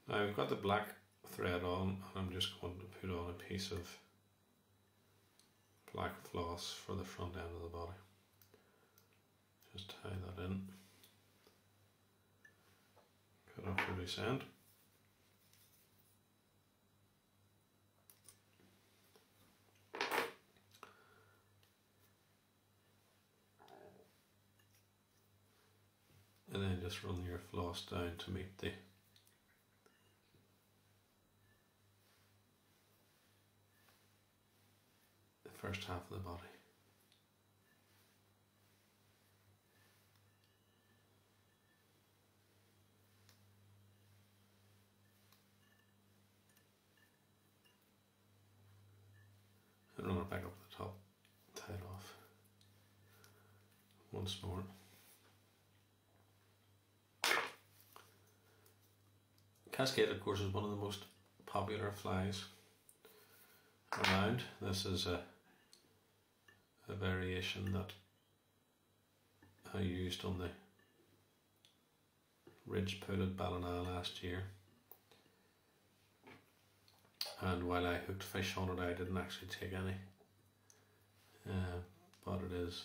Now I've got the black thread on, and I'm just going to put on a piece of black floss for the front end of the body. Just tie that in. Cut off the loose end. And then just run your floss down to meet the first half of the body. And run it back up to the top, tie it off once more. Cascade, of course, is one of the most popular flies around. This is a variation that I used on the ridge pool at Ballina last year, and while I hooked fish on it, I didn't actually take any, but it is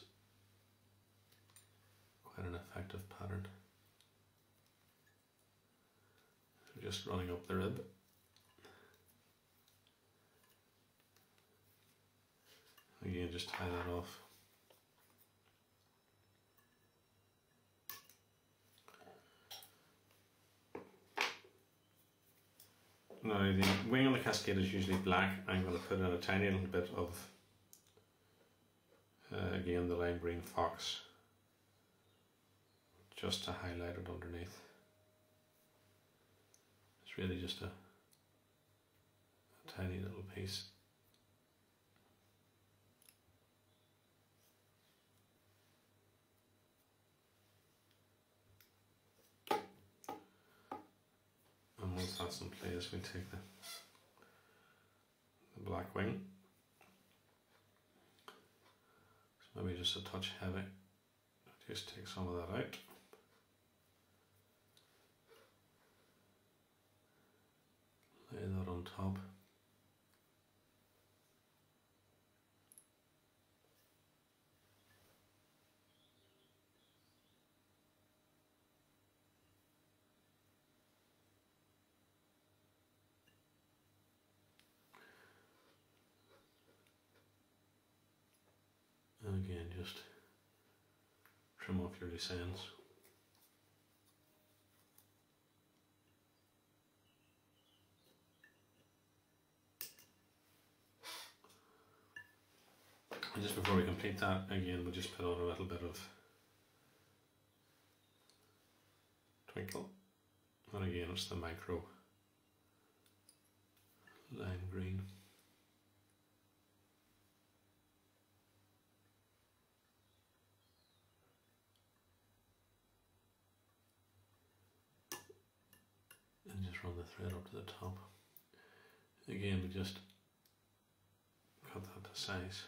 quite an effective pattern. So just running up the rib. Again, just tie that off. Now the wing on the Cascade is usually black. I'm going to put in a tiny little bit of, again, the lime green fox, just to highlight it underneath. It's really just a tiny little piece. And once that's in place, we take the black wing. It's maybe just a touch heavy. Just take some of that out. Lay that on top. And again, just trim off your loose ends. And just before we complete that, again, we'll just put on a little bit of twinkle. And again, it's the micro lime green. And just run the thread up to the top. Again, we just cut that to size.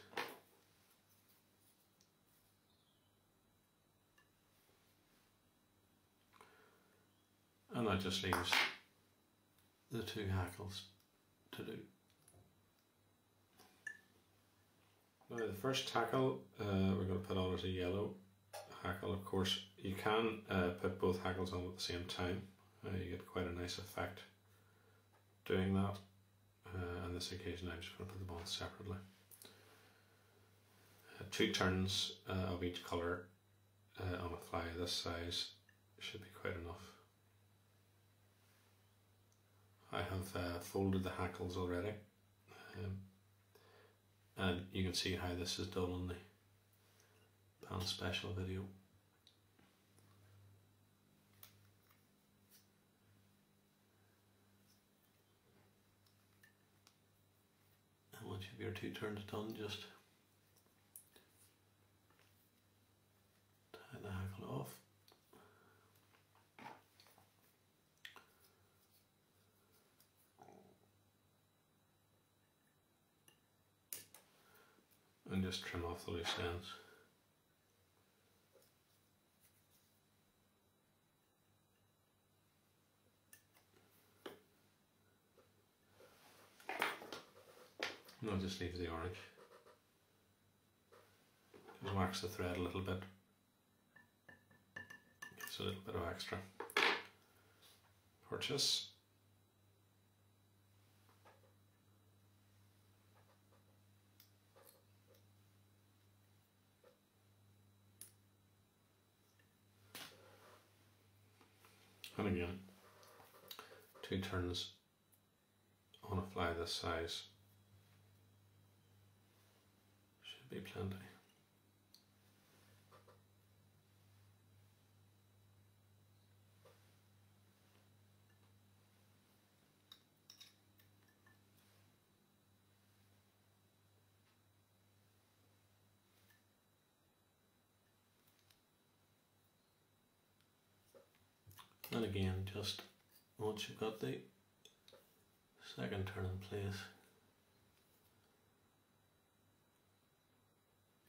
And that just leaves the two hackles to do. Now the first hackle we're going to put on is a yellow hackle. Of course, you can put both hackles on at the same time. You get quite a nice effect doing that. On this occasion, I'm just going to put them on separately. 2 turns of each colour on a fly this size should be quite enough. I have folded the hackles already, and you can see how this is done on the Pan Special video. And once you have your 2 turns done, just tie the hackle off. And just trim off the loose ends. And I'll just leave the orange. Just wax the thread a little bit. Gives a little bit of extra purchase. And again, 2 turns on a fly this size should be plenty. And again, just once you've got the second turn in place,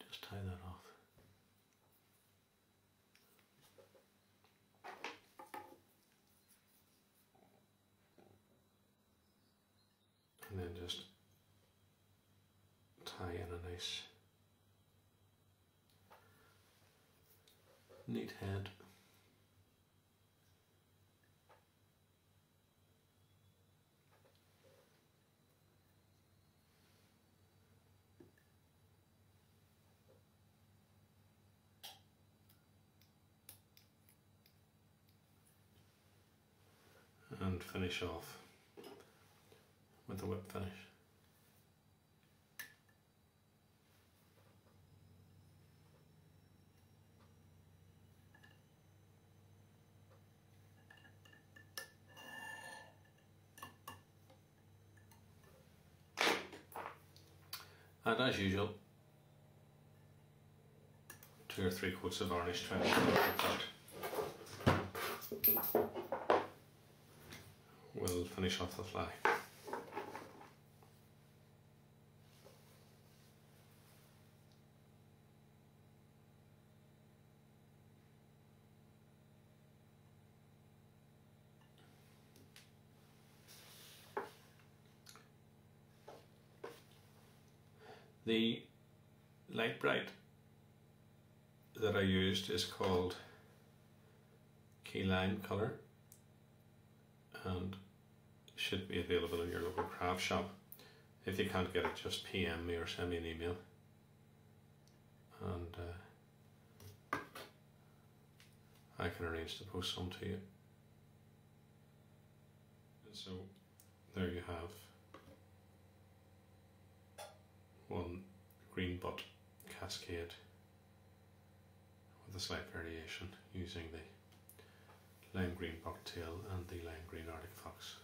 just tie that off. And then just tie in a nice neat head. And finish off with the whip finish. And as usual, 2 or 3 coats of varnish, trying to that. We'll finish off the fly. The light bright that I used is called Key Lime colour and should be available in your local craft shop. If you can't get it, just PM me or send me an email, and I can arrange to post some to you. So there you have one green butt Cascade with a slight variation using the lime green bucktail and the lime green Arctic fox.